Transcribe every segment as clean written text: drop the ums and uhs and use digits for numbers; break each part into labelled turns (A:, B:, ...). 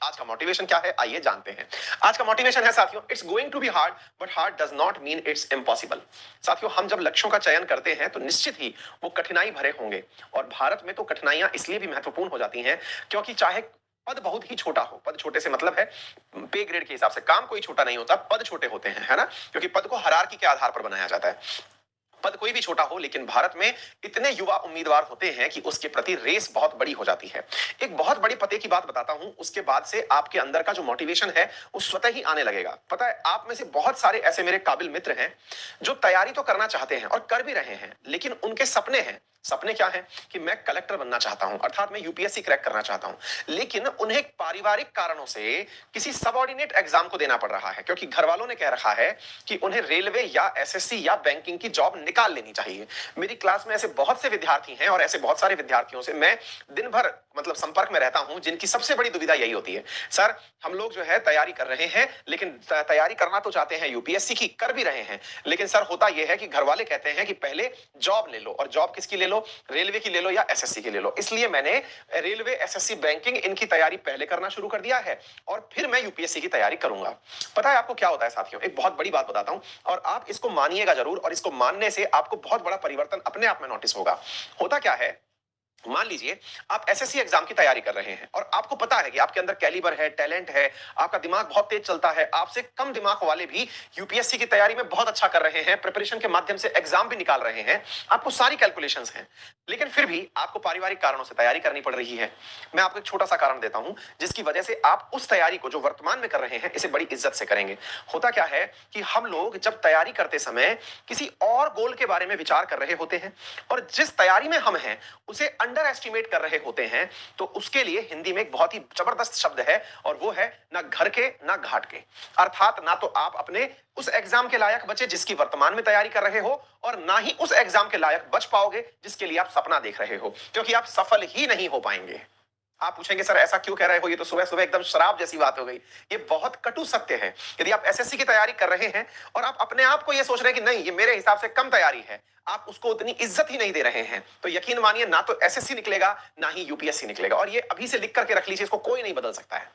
A: आज का मोटिवेशन क्या है, आइए जानते हैं। आज का मोटिवेशन है साथियों, it's going to be hard but hard does not mean it's impossible. साथियों, हम जब लक्ष्यों का चयन करते हैं तो निश्चित ही वो कठिनाई भरे होंगे। और भारत में तो कठिनाइयां इसलिए भी महत्वपूर्ण हो जाती हैं क्योंकि चाहे पद बहुत ही छोटा हो, पद छोटे से मतलब है पे ग्रेड के हिसाब से, काम कोई छोटा नहीं होता, पद छोटे होते हैं, है ना, क्योंकि पद को हायरार्की के आधार पर बनाया जाता है। पद कोई भी छोटा हो, लेकिन भारत में इतने युवा उम्मीदवार होते हैं कि उसके प्रति रेस बहुत बड़ी हो जाती है। एक बहुत बड़ी पते की बात बताता हूं, उसके बाद से आपके अंदर का जो मोटिवेशन है वो स्वतः ही आने लगेगा। पता है, आप में से बहुत सारे ऐसे मेरे काबिल मित्र हैं जो तैयारी तो करना चाहते हैं और कर भी रहे हैं, लेकिन उनके सपने हैं। सपने क्या है कि मैं कलेक्टर बनना चाहता हूं, अर्थात मैं यूपीएससी क्रैक करना चाहता हूं, लेकिन उन्हें पारिवारिक कारणों से किसी सबऑर्डिनेट एग्जाम को देना पड़ रहा है, क्योंकि घर वालों ने कह रखा है कि उन्हें रेलवे या एसएससी या बैंकिंग की जॉब निकाल लेनी चाहिए। मेरी क्लास में ऐसे बहुत से विद्यार्थी हैं और ऐसे बहुत सारे विद्यार्थियों से मैं दिन भर मतलब संपर्क में रहता हूं, जिनकी सबसे बड़ी दुविधा यही होती है, सर हम लोग जो है तैयारी कर रहे हैं, लेकिन तैयारी करना तो चाहते हैं यूपीएससी की, कर भी रहे हैं, लेकिन सर होता यह है कि घर वाले कहते हैं कि पहले जॉब ले लो, और जॉब किसकी ले लो, रेलवे की ले लो या एसएससी की ले लो। इसलिए मैंने रेलवे, एसएससी, बैंकिंग इनकी तैयारी पहले करना शुरू कर दिया है और फिर मैं यूपीएससी की तैयारी करूंगा। पता है आपको क्या होता है साथियों, एक बहुत बड़ी बात बताता हूं और आप इसको मानिएगा जरूर, और इसको मानने से आपको बहुत बड़ा परिवर्तन अपने आप में नोटिस होगा। होता क्या है, मान लीजिए आप एसएससी एग्जाम की तैयारी कर रहे हैं और आपको पता है कि आपके अंदर कैलिबर है, टैलेंट है, आपका दिमाग बहुत तेज चलता है, आपसे कम दिमाग वाले भी यूपीएससी की तैयारी में बहुत अच्छा कर रहे हैं, प्रिपरेशन के माध्यम से एग्जाम भी निकाल रहे हैं, आपको सारी कैलकुलेशंस हैं, लेकिन फिर भी आपको पारिवारिक कारणों से तैयारी करनी पड़ रही है। मैं आपको एक छोटा सा कारण देता हूं जिसकी वजह से आप उस तैयारी को जो वर्तमान में कर रहे हैं इसे बड़ी इज्जत से करेंगे। होता क्या है कि हम लोग जब तैयारी करते समय किसी और गोल के बारे में विचार कर रहे होते हैं और जिस तैयारी में हम हैं उसे अंडर एस्टिमेट कर रहे होते हैं, तो उसके लिए हिंदी में एक बहुत ही जबरदस्त शब्द है और वो है ना घर के ना घाट के। अर्थात ना तो आप अपने उस एग्जाम के लायक बचे जिसकी वर्तमान में तैयारी कर रहे हो, और ना ही उस एग्जाम के लायक बच पाओगे जिसके लिए आप सपना देख रहे हो, क्योंकि आप सफल ही नहीं हो पाएंगे। आप पूछेंगे सर ऐसा क्यों कह रहे हो, ये तो सुबह सुबह एकदम शराब जैसी बात हो गई। ये बहुत कटु सत्य है। यदि आप एसएससी की तैयारी कर रहे हैं और आप अपने आप को ये सोच रहे हैं कि नहीं ये मेरे हिसाब से कम तैयारी है, आप उसको उतनी इज्जत ही नहीं दे रहे हैं, तो यकीन मानिए ना तो एसएससी निकलेगा ना ही यूपीएससी निकलेगा। और ये अभी से लिख करके रख लीजिए, इसको कोई नहीं बदल सकता है।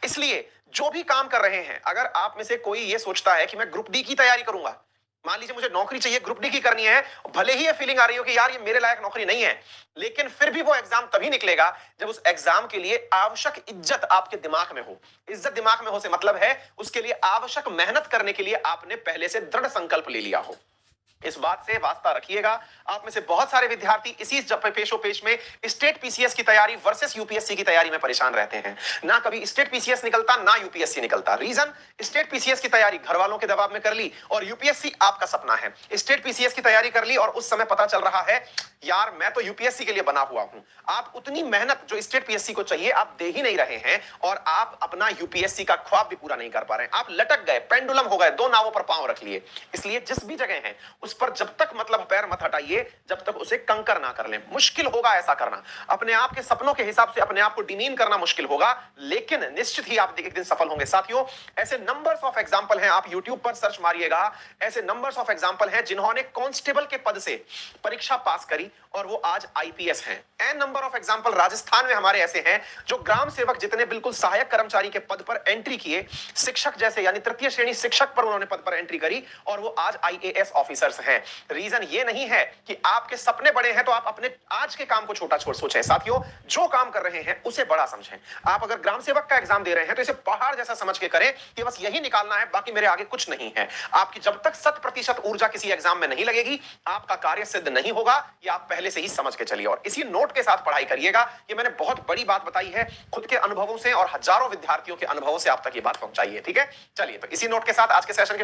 A: इसलिए जो भी काम कर रहे हैं, अगर आप में से कोई ये सोचता है कि मैं ग्रुप डी की तैयारी करूंगा, मान लीजिए मुझे नौकरी चाहिए, ग्रुप डी की करनी है, भले ही ये फीलिंग आ रही हो कि यार ये मेरे लायक नौकरी नहीं है, लेकिन फिर भी वो एग्जाम तभी निकलेगा जब उस एग्जाम के लिए आवश्यक इज्जत आपके दिमाग में हो। इज्जत दिमाग में हो से मतलब है उसके लिए आवश्यक मेहनत करने के लिए आपने पहले से दृढ़ संकल्प ले लिया हो। इस बात से वास्ता रखिएगा। आप में से बहुत सारे विद्यार्थी इसी पेशो पेश में स्टेट पीसीएस की तैयारी वर्सेस यूपीएससी की तैयारी में परेशान रहते हैं। ना कभी स्टेट पीसीएस निकलता ना यूपीएससी निकलता। रीजन, स्टेट पीसीएस की तैयारी घर वालों के दबाव में कर ली और यूपीएससी आपका सपना है। स्टेट पीसीएस की तैयारी कर ली और उस समय पता चल रहा है यार मैं तो यूपीएससी के लिए बना हुआ हूं। आप उतनी मेहनत जो स्टेट पीएससी को चाहिए आप दे ही नहीं रहे हैं और आप अपना यूपीएससी का ख्वाब भी पूरा नहीं कर पा रहे हैं। आप लटक गए, पेंडुलम हो गए, दो नावों पर पांव रख लिए। इसलिए जिस भी जगह है उस पर जब तक मतलब पैर मत हटाइए जब तक उसे कंकर ना कर लें। मुश्किल होगा ऐसा करना, अपने आप के सपनों के हिसाब से अपने आप को डिमीन करना मुश्किल होगा, लेकिन निश्चित ही आप एक दिन सफल होंगे। साथियों, ऐसे नंबर्स ऑफ एग्जांपल हैं, आप यूट्यूब पर सर्च मारिएगा, ऐसे नंबर्स ऑफ एग्जांपल हैं जिन्होंने कांस्टेबल के पद से परीक्षा पास करी और वो आज आईपीएस हैं। An number of example Rajasthan में हमारे ऐसे हैं जो ग्राम सेवक जितने बिल्कुल सहायक कर्मचारी के पद पर एंट्री किए, शिक्षक जैसे यानी तृतीय श्रेणी शिक्षक पर उन्होंने पद पर एंट्री करी और वो आज आईएएस ऑफिसर्स हैं। रीजन ये नहीं है कि आपके सपने बड़े हैं तो आप अपने आज के काम को छोटा छोड़ सोचें। साथियों, जो काम कर रहे हैं उसे बड़ा समझें। आप अगर ग्राम सेवक का एग्जाम दे रहे हैं तो इसे पहाड़ जैसा समझ के करें कि बस यही निकालना है, बाकी मेरे आगे कुछ नहीं है। आपकी जब तक 100% ऊर्जा किसी एग्जाम में नहीं लगेगी आपका कार्य सिद्ध नहीं होगा, ये आप पहले से ही समझ के चलिए। और इसी नोट के साथ पढ़ाई करिएगा। ये मैंने बहुत बड़ी बात बताई है, खुद के अनुभवों से और हजारों विद्यार्थियों के अनुभवों से आप तक ये बात पहुंचाइए। ठीक है, चलिए तो इसी नोट के साथ आज के सेशन के